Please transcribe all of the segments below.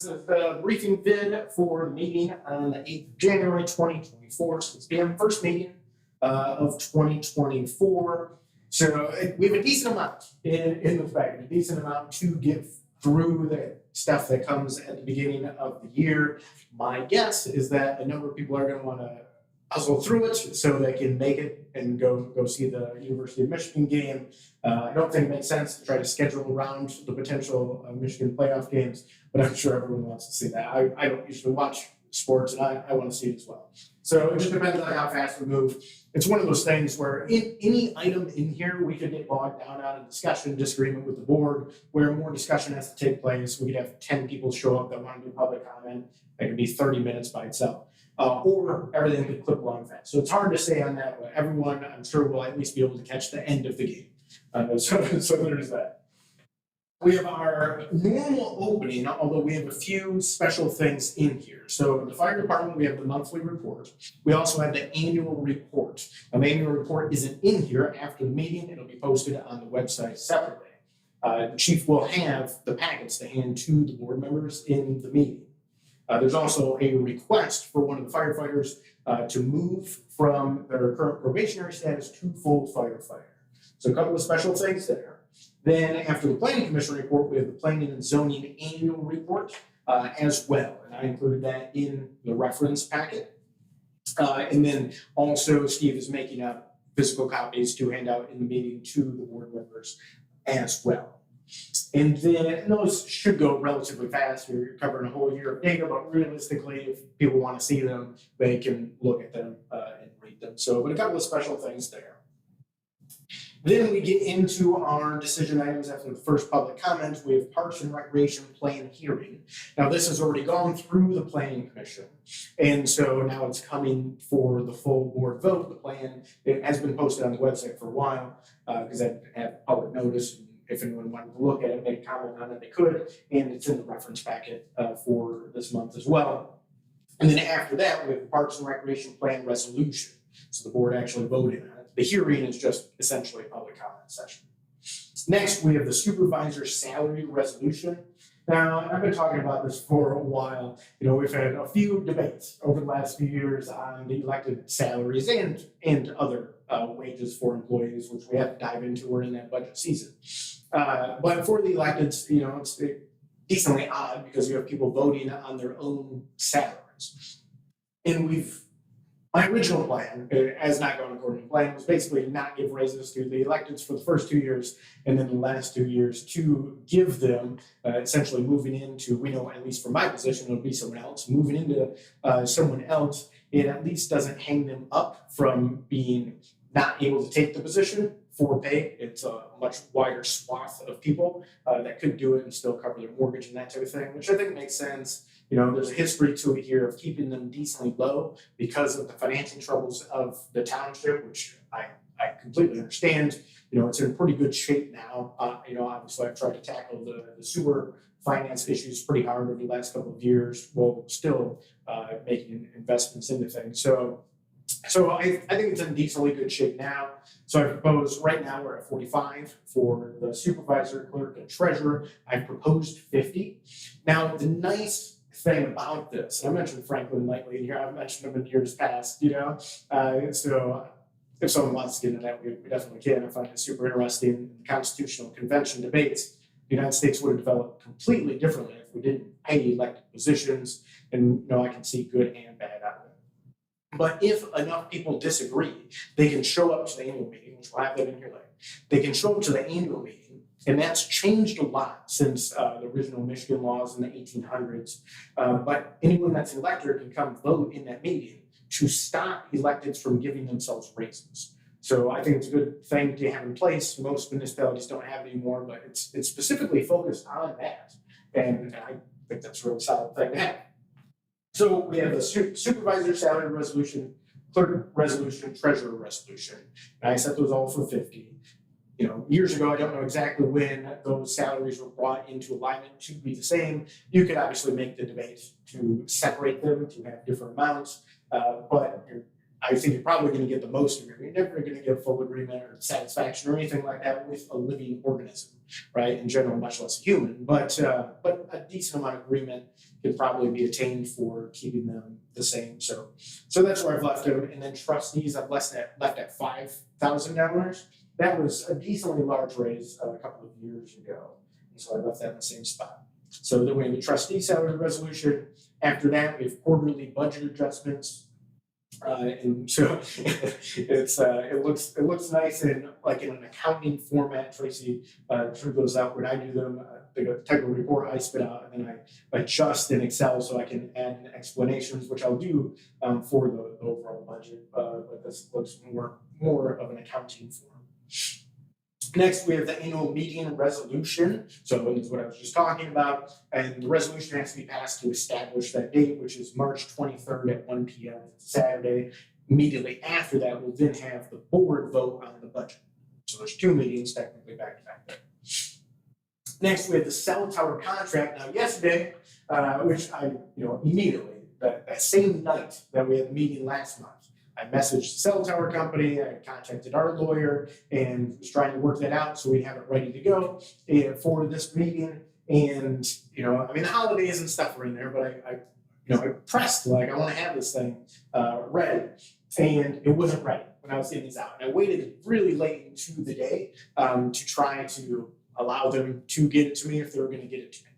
This is the briefing vid for the meeting on the 8th of January 2024. So it's the first meeting of 2024. So we have a decent amount in the fact, a decent amount to get through the stuff that comes at the beginning of the year. My guess is that a number of people are going to want to hustle through it so they can make it and go see the University of Michigan game. I don't think it makes sense to try to schedule around the potential Michigan playoff games, but I'm sure everyone wants to see that. I don't usually watch sports, and I want to see it as well. So it just depends on how fast we move. It's one of those things where any item in here we could get bogged down on a discussion, disagreement with the board, where more discussion has to take place. We could have 10 people show up that want to do public comment. That could be 30 minutes by itself. Or everything could clip along fast. So it's hard to say on that, but everyone, I'm sure, will at least be able to catch the end of the game. So there's that. We have our normal opening, although we have a few special things in here. So in the fire department, we have the monthly report. We also have the annual report. The annual report isn't in here after the meeting. It'll be posted on the website separately. The chief will have the packets to hand to the board members in the meeting. There's also a request for one of the firefighters to move from their current probationary status to full firefighter. So a couple of special things there. Then after the planning commission report, we have the planning and zoning annual report as well. And I included that in the reference packet. And then also Steve is making up physical copies to hand out in the meeting to the board members as well. And then those should go relatively fast. You're covering a whole year of data, but realistically, if people want to see them, they can look at them and read them. So, but a couple of special things there. Then we get into our decision items after the first public comment. We have Parks and Recreation Plan hearing. Now, this has already gone through the Planning Commission, and so now it's coming for the full board vote. The plan, it has been posted on the website for a while because I have public notice. If anyone wanted to look at it, make a comment on it, they could, and it's in the reference packet for this month as well. And then after that, we have the Parks and Recreation Plan resolution. So the board actually voted on it. The hearing is just essentially a public comment session. Next, we have the supervisor salary resolution. Now, I've been talking about this for a while. You know, we've had a few debates over the last few years on the elected salaries and other wages for employees, which we have to dive into. We're in that budget season. But for the electeds, you know, it's decently odd because you have people voting on their own salaries. And my original plan, as not going according to plan, was basically not give raises to the electeds for the first 2 years, and then the last 2 years to give them essentially moving into, we know at least for my position, it'll be someone else, moving into someone else, it at least doesn't hang them up from being not able to take the position for pay. It's a much wider swath of people that could do it and still cover their mortgage and that type of thing, which I think makes sense. You know, there's a history to it here of keeping them decently low because of the financial troubles of the township, which I completely understand. You know, it's in pretty good shape now. You know, obviously I've tried to tackle the sewer finance issues pretty hard over the last couple of years while still making investments into things. So I think it's in decently good shape now. So I propose right now we're at 45 for the supervisor, clerk, and treasurer. I proposed 50. Now the nice thing about this, and I mentioned Franklin lightly in here, I've mentioned him in years past, you know, so if someone wants to get into that, we definitely can. I find it super interesting. The Constitutional Convention debates, the United States would have developed completely differently if we didn't pay elected positions, and you know, I can see good and bad out of it. But if enough people disagree, they can show up to the annual meeting, which we'll have that in here later. They can show up to the annual meeting, and that's changed a lot since the original Michigan laws in the 1800s. But anyone that's an elector can come vote in that meeting to stop electeds from giving themselves raises. So I think it's a good thing to have in place. Most municipalities don't have it anymore, but it's specifically focused on that. And I think that's a really solid thing to have. So we have the supervisor salary resolution, clerk resolution, treasurer resolution. And I set those all for 50. You know, years ago, I don't know exactly when those salaries were brought into alignment to be the same. You could obviously make the debate to separate them, to have different amounts, but you're I think you're probably going to get the most agreement. You're never going to get full agreement or satisfaction or anything like that with a living organism, right? In general, much less a human, but a decent amount of agreement can probably be attained for keeping them the same. So that's where I've left them. And then trustees, I've left at $5,000. That was a decently large raise a couple of years ago, and so I left that in the same spot. So then we have the trustee salary resolution. After that, we have quarterly budget adjustments. And so it looks nice in like in an accounting format. Tracy drew those out when I do them. The type of report I spit out, and then I adjust in Excel so I can add in explanations, which I'll do for the overall budget. But this looks more of an accounting form. Next, we have the annual meeting resolution. So this is what I was just talking about. And the resolution has to be passed to establish that date, which is March 23rd at 1 p.m. Saturday. Immediately after that, we'll then have the board vote on the budget. So there's 2 meetings technically back to back there. Next, we have the cell tower contract. Now, yesterday, which I, immediately, that same night that we had the meeting last month, I messaged the cell tower company, I contacted our lawyer and was trying to work that out so we have it ready to go for this meeting. And, the holidays and stuff were in there, but I pressed, like, I want to have this thing ready. And it wasn't ready when I was getting these out. And I waited really late into the day to try to allow them to get it to me if they were going to get it to me.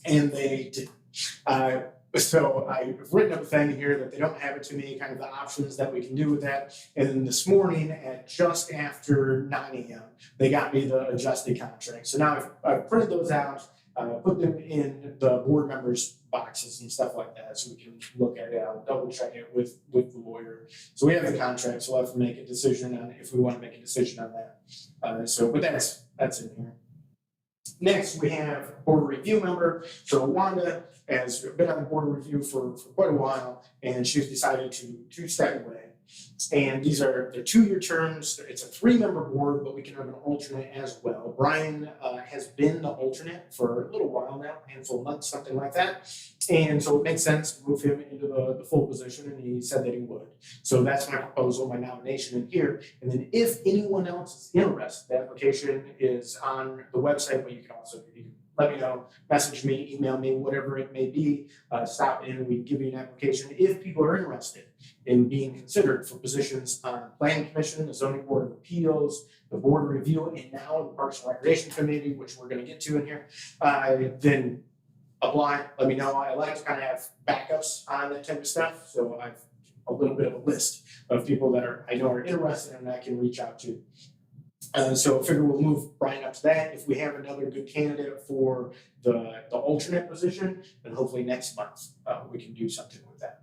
And they didn't. So I've written up a thing here that they don't have it to me, kind of the options that we can do with that. And then this morning at just after 9 a.m., they got me the adjusted contract. So now I've printed those out, put them in the board members' boxes and stuff like that so we can look at it. I'll double check it with the lawyer. So we have the contract, so we'll have to make a decision on if we want to make a decision on that. But that's in here. Next, we have board review member. So Wanda has been on the board review for quite a while, and she's decided to step away. And they're 2-year terms. It's a 3-member board, but we can have an alternate as well. Brian has been the alternate for a little while now, a handful of months, something like that. And so it makes sense to move him into the full position, and he said that he would. So that's my proposal, my nomination in here. And then if anyone else is interested, the application is on the website, but you can let me know, message me, email me, whatever it may be, stop in and we give you an application. If people are interested in being considered for positions on Planning Commission, the Zoning Board of Appeals, the Board of Review, and now the Parks and Recreation Committee, which we're going to get to in here, then apply, let me know. I like to kind of have backups on that type of stuff. So I've a little bit of a list of people that I know are interested and I can reach out to. So I figure we'll move Brian up to that. If we have another good candidate for the alternate position, then hopefully next month we can do something with that.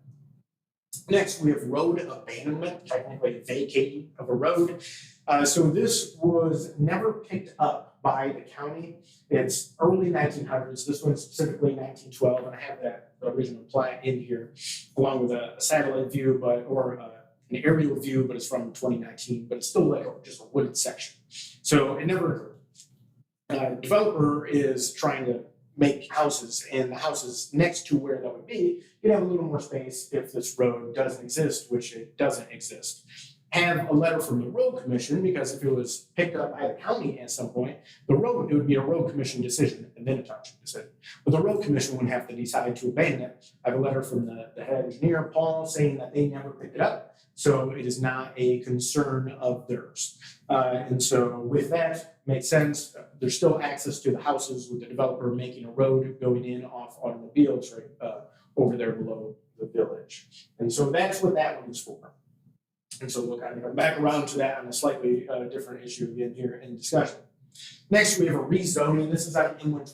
Next, we have road abandonment, technically vacating of a road. So this was never picked up by the county. It's early 1900s. This one's specifically 1912, and I have that original plat in here, along with a satellite view, an aerial view, but it's from 2019. But it's still like just a wooded section. So it never occurred. Developer is trying to make houses, and the houses next to where that would be, you'd have a little more space if this road doesn't exist, which it doesn't exist. Have a letter from the road commission, because if it was picked up by the county at some point, it would be a road commission decision and then a township decision. But the road commission would have to decide to abandon it. I have a letter from the head engineer, Paul, saying that they never picked it up. So it is not a concern of theirs. And so with that, makes sense. There's still access to the houses with the developer making a road going in off automobiles right over there below the village. And so that's what that one is for. And so we'll kind of come back around to that on a slightly different issue again here in discussion. Next, we have a rezoning. This is on inland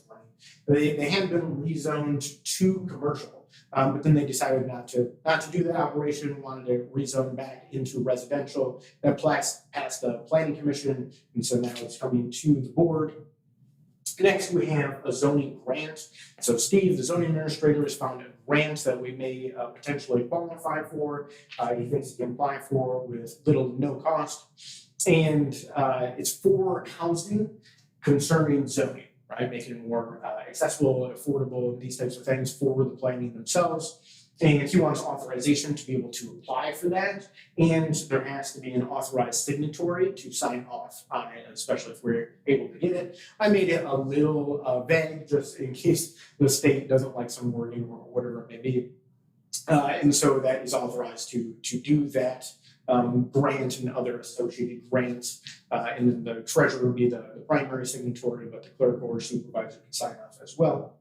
20. They had been rezoned to commercial, but then they decided not to do that operation, wanted to rezone back into residential. That passed the planning commission, and so now it's coming to the board. Next, we have a zoning grant. So Steve, the zoning administrator, has found a grant that we may potentially qualify for. He thinks he can apply for with little to no cost. And it's for housing concerning zoning, right? Making it more accessible, affordable, these types of things for the planning themselves. And he wants authorization to be able to apply for that, and there has to be an authorized signatory to sign off on it, especially if we're able to get it. I made it a little vague just in case the state doesn't like some wording or whatever it may be. And so that is authorized to do that grant and other associated grants. And then the treasurer would be the primary signatory, but the clerk or supervisor can sign off as well.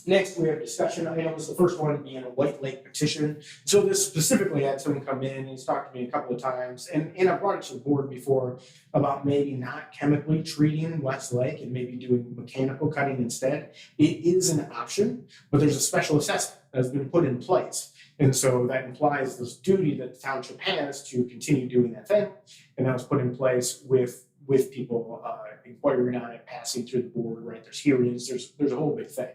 Next, we have discussion items. The first one being a White Lake petition. So this specifically had someone come in, he's talked to me a couple of times, and I brought it to the board before about maybe not chemically treating West Lake and maybe doing mechanical cutting instead. It is an option, but there's a special assessment that has been put in place. And so that implies this duty that the township has to continue doing that thing. And that was put in place with people inquiring on it, passing through the board, right? There's hearings, there's a whole big thing.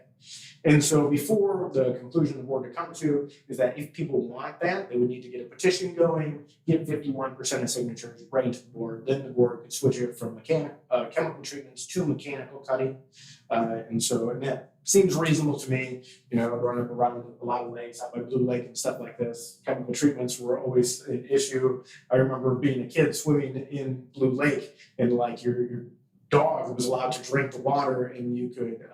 And so before the conclusion the board to come to is that if people want that, they would need to get a petition going, get 51% of signatures, bring it to the board, then the board could switch it from chemical treatments to mechanical cutting. And that seems reasonable to me. You know, running around a lot of lakes, out by Blue Lake and stuff like this, chemical treatments were always an issue. I remember being a kid swimming in Blue Lake, and like your dog was allowed to drink the water, and you could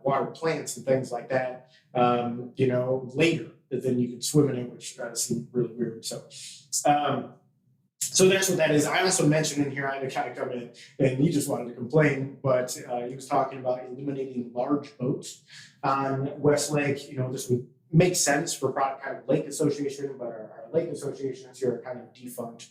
water plants and things like that, later than you could swim in it, which seemed really weird. So that's what that is. I also mentioned in here, I had to kind of come in, and he just wanted to complain, but he was talking about eliminating large boats on West Lake. You know, this would make sense for kind of lake association, but our lake associations here are kind of defunct.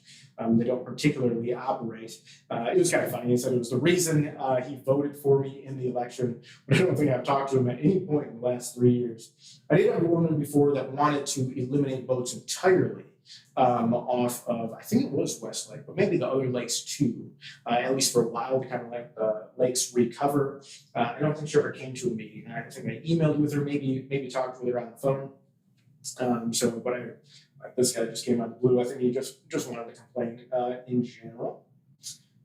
They don't particularly operate. It was kind of funny. He said it was the reason he voted for me in the election, but I don't think I've talked to him at any point in the last 3 years. I did have a woman before that wanted to eliminate boats entirely off of, I think it was West Lake, but maybe the other lakes too, at least for a while, to kind of let the lakes recover. I don't think she ever came to a meeting. I think I emailed with her, maybe talked with her on the phone. This guy just came out of the blue. I think he just wanted to complain in general.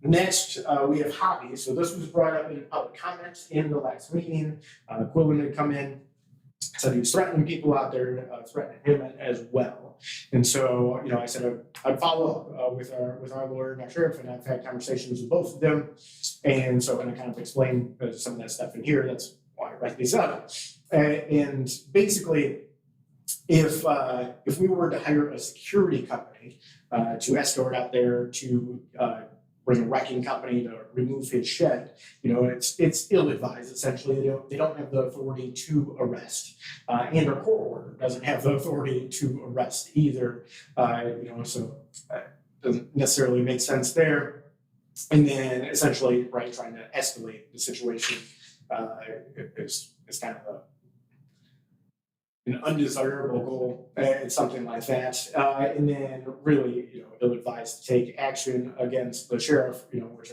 Next, we have hobbies. So this was brought up in public comment in the last meeting. Quillen had come in, said he was threatening people out there, threatening him as well. And so, I said I'd follow up with our lawyer and our sheriff, and I've had conversations with both of them. And so, I kind of explain some of that stuff in here. That's why I write these up. And basically, if we were to hire a security company to escort out there to bring a wrecking company to remove his shed, it's ill-advised. Essentially, they don't have the authority to arrest, and our court order doesn't have the authority to arrest either. So doesn't necessarily make sense there. And then essentially, right, trying to escalate the situation is kind of an undesirable goal. It's something like that. And then really, ill-advised to take action against the sheriff, which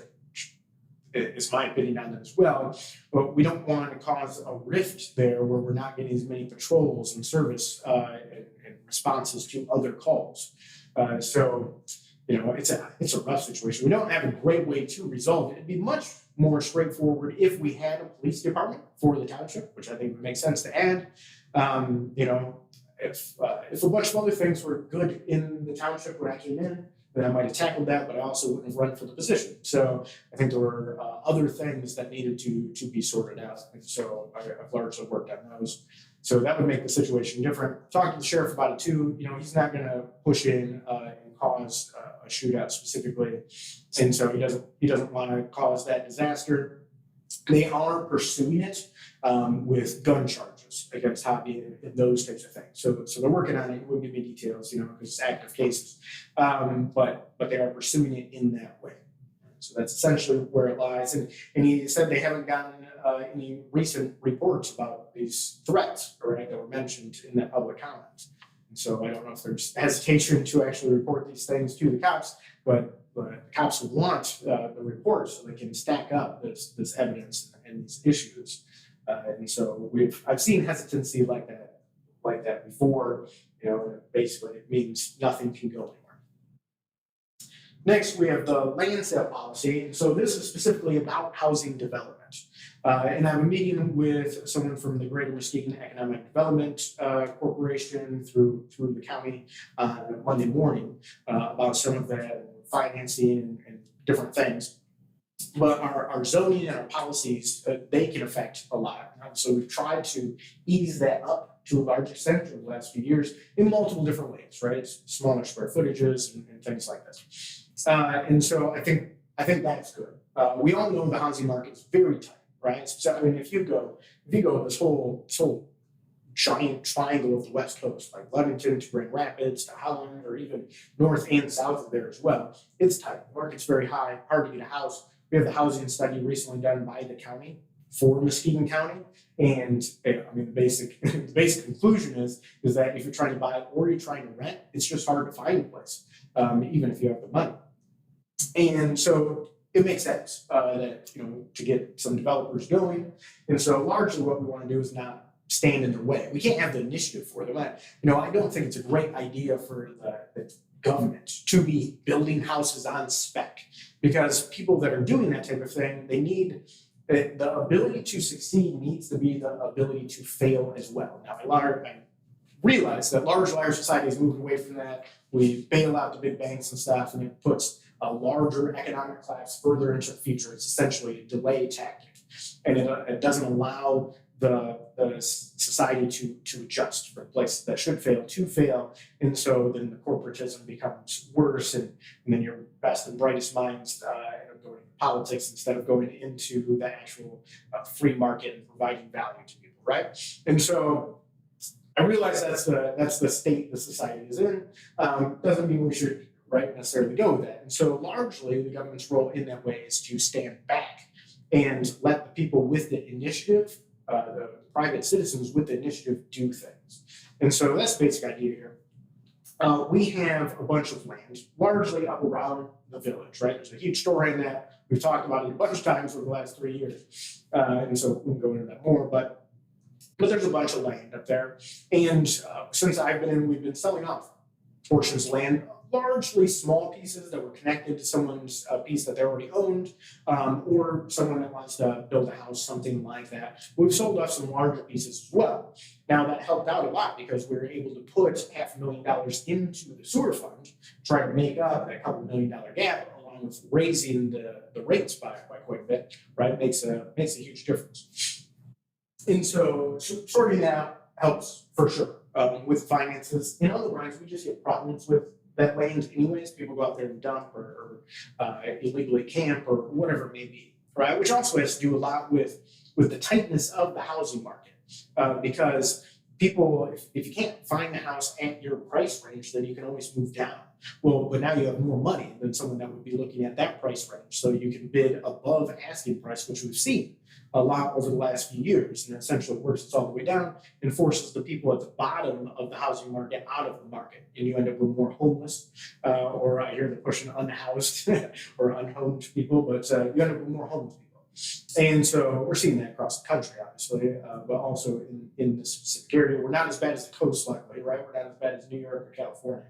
is my opinion on that as well. But we don't want to cause a rift there where we're not getting as many patrols and service and responses to other calls. It's a rough situation. We don't have a great way to resolve it. It'd be much more straightforward if we had a police department for the township, which I think would make sense to add. If a bunch of other things were good in the township when I came in, then I might have tackled that, but I also wouldn't have run for the position. So I think there were other things that needed to be sorted out. And so I've largely worked on those. So that would make the situation different. Talked to the sheriff about it too. He's not going to push in and cause a shootout specifically, and so he doesn't want to cause that disaster. They are pursuing it with gun charges against Hobby and those types of things. So they're working on it. We'll give you details, because it's active cases. But they are pursuing it in that way. So that's essentially where it lies. And he said they haven't gotten any recent reports about these threats, right, that were mentioned in that public comment. And so I don't know if there's hesitation to actually report these things to the cops, but the cops want the reports so they can stack up this evidence and these issues. And so I've seen hesitancy like that before. Basically it means nothing can go anywhere. Next, we have the land sale policy. So this is specifically about housing development. And I'm meeting with someone from the Greater Muskegon Economic Development Corporation through the county on Monday morning about some of the financing and different things. But our zoning and our policies, they can affect a lot. So we've tried to ease that up to a large extent over the last few years in multiple different ways, right? Smaller square footages and things like this. And so I think that's good. We all know the housing market is very tight, right? So I mean, if you go this whole giant triangle of the West Coast, like Ludington to Grand Rapids to Holland, or even north and south of there as well, it's tight. The market's very high, hard to get a house. We have the housing study recently done by the county for Muskegon County, and I mean the basic conclusion is that if you're trying to buy or you're trying to rent, it's just hard to find a place, even if you have the money. And so it makes sense that to get some developers going. And so largely what we want to do is not stand in their way. We can't have the initiative for them. I don't think it's a great idea for the government to be building houses on spec, because people that are doing that type of thing, they need the ability to succeed needs to be the ability to fail as well. Now, I realize that larger society is moving away from that. We bail out the big banks and stuff, and it puts a larger economic class further into the future. It's essentially a delay tactic, and it doesn't allow the society to adjust for places that should fail to fail. And so then the corporatism becomes worse, and then your best and brightest minds end up going into politics instead of going into the actual free market and providing value to people, right? And so I realize that's the state the society is in. Doesn't mean we should necessarily go with that. And so largely the government's role in that way is to stand back and let the people with the initiative, the private citizens with the initiative, do things. And so that's the basic idea here. We have a bunch of land, largely up around the village, right? There's a huge story in that. We've talked about it a bunch of times over the last 3 years. And so we can go into that more, but there's a bunch of land up there. And since I've been in, we've been selling off portions of land, largely small pieces that were connected to someone's piece that they already owned, or someone that wants to build a house, something like that. We've sold off some larger pieces as well. Now that helped out a lot because we were able to put $500,000 into the sewer fund, try to make up that $2 million gap, along with raising the rates by quite a bit, right? Makes a huge difference. And so sorting that helps for sure with finances. In other words, we just get problems with that land anyways. People go out there and dump or illegally camp or whatever it may be, right? Which also has to do a lot with the tightness of the housing market, because people, if you can't find a house at your price range, then you can always move down. Well, but now you have more money than someone that would be looking at that price range, so you can bid above asking price, which we've seen a lot over the last few years, and essentially works its all the way down and forces the people at the bottom of the housing market out of the market, and you end up with more homeless, or I hear they're pushing unhoused or unhomed people, but you end up with more homeless people. And so we're seeing that across the country, obviously, but also in this specific area. We're not as bad as the coast, luckily, right? We're not as bad as New York or California.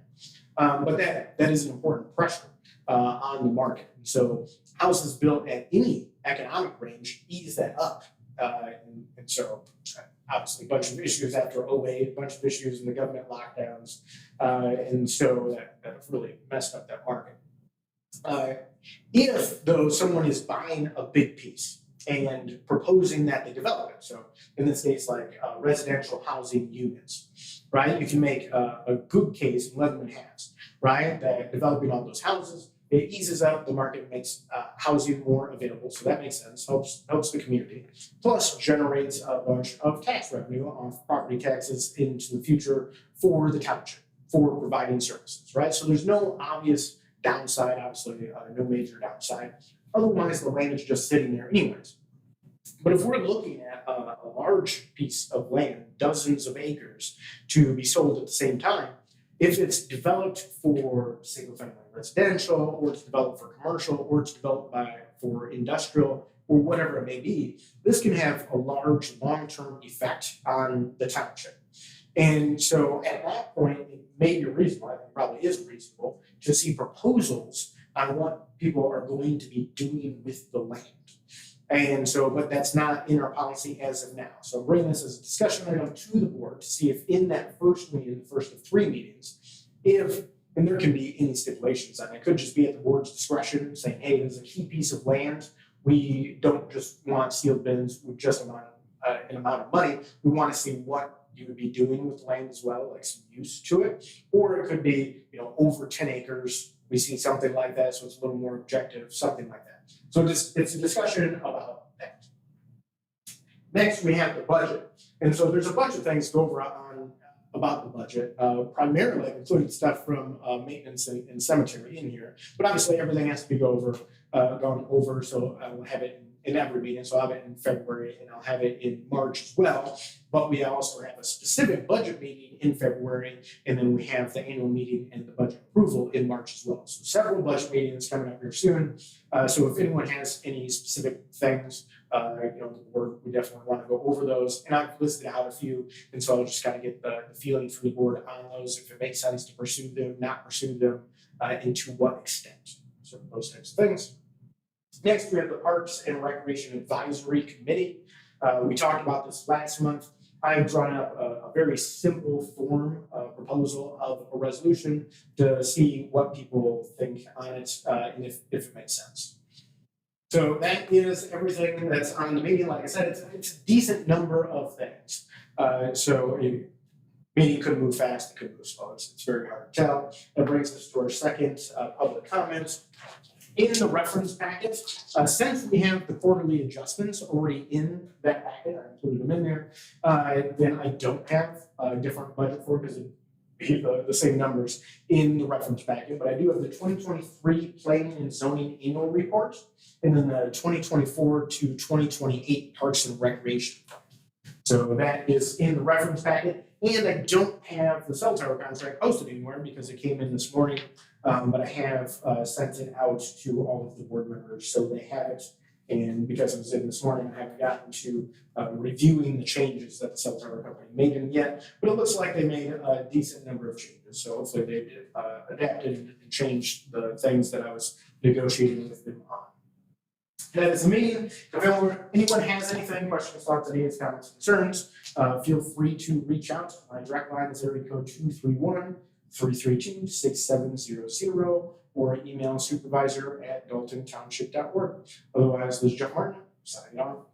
But that is an important pressure on the market. And so houses built at any economic range ease that up. And so obviously a bunch of issues after 2008, a bunch of issues in the government lockdowns. And so that have really messed up that market. If, though, someone is buying a big piece and proposing that they develop it, so in this case, like residential housing units, right? You can make a good case, and Lebanon has, right? That developing all those houses, it eases up the market, makes housing more available, so that makes sense, helps the community, plus generates a bunch of tax revenue off property taxes into the future for the township, for providing services, right? So there's no obvious downside, obviously, no major downside. Otherwise, the land is just sitting there anyways. But if we're looking at a large piece of land, dozens of acres, to be sold at the same time, if it's developed for single-family residential, or it's developed for commercial, or it's developed for industrial, or whatever it may be, this can have a large long-term effect on the township. And so at that point, it may be reasonable, I think it probably is reasonable, to see proposals on what people are going to be doing with the land. And so, but that's not in our policy as of now. So I'm bringing this as a discussion item to the board to see if in that first meeting, the first of 3 meetings, and there can be any stipulations, and it could just be at the board's discretion saying, hey, there's a key piece of land. We don't just want sealed bins with just an amount of money. We want to see what you would be doing with the land as well, like some use to it. Or it could be, over 10 acres. We see something like that, so it's a little more objective, something like that. So it's a discussion about that. Next, we have the budget. And so there's a bunch of things to go over about the budget. Primarily, I've included stuff from maintenance and cemetery in here. But obviously, everything has to be gone over. So I will have it in every meeting. So I'll have it in February, and I'll have it in March as well. But we also have a specific budget meeting in February, and then we have the annual meeting and the budget approval in March as well. So several budget meetings coming up here soon. So if anyone has any specific things, the board, we definitely want to go over those. And I've listed out a few, and so I'll just kind of get the feeling from the board on those, if it makes sense to pursue them, not pursue them, and to what extent. So those types of things. Next, we have the Parks and Recreation Advisory Committee. We talked about this last month. I've drawn up a very simple form proposal of a resolution to see what people think on it and if it makes sense. So that is everything that's on the meeting. Like I said, it's a decent number of things. So a meeting could move fast, it could move slow. It's very hard to tell. That brings us to our second public comments. In the reference packet, since we have the quarterly adjustments already in that packet, I included them in there, then I don't have a different budget for it because it'd be the same numbers in the reference packet, but I do have the 2023 Planning and Zoning Annual Report, and then the 2024 to 2028 Parks and Recreation. So that is in the reference packet, and I don't have the cell tower contract posted anywhere because it came in this morning. But I have sent it out to all of the board members, so they have it. And because it was in this morning, I haven't gotten to reviewing the changes that the cell tower company made in yet. But it looks like they made a decent number of changes. So hopefully they adapted and changed the things that I was negotiating with them on. That is the meeting. If anyone has anything, questions, thoughts, ideas, comments, concerns, feel free to reach out. My direct line is area code 231-332-6700 or email supervisor@daltontownship.org. Otherwise, this is Jeff Martin signing off.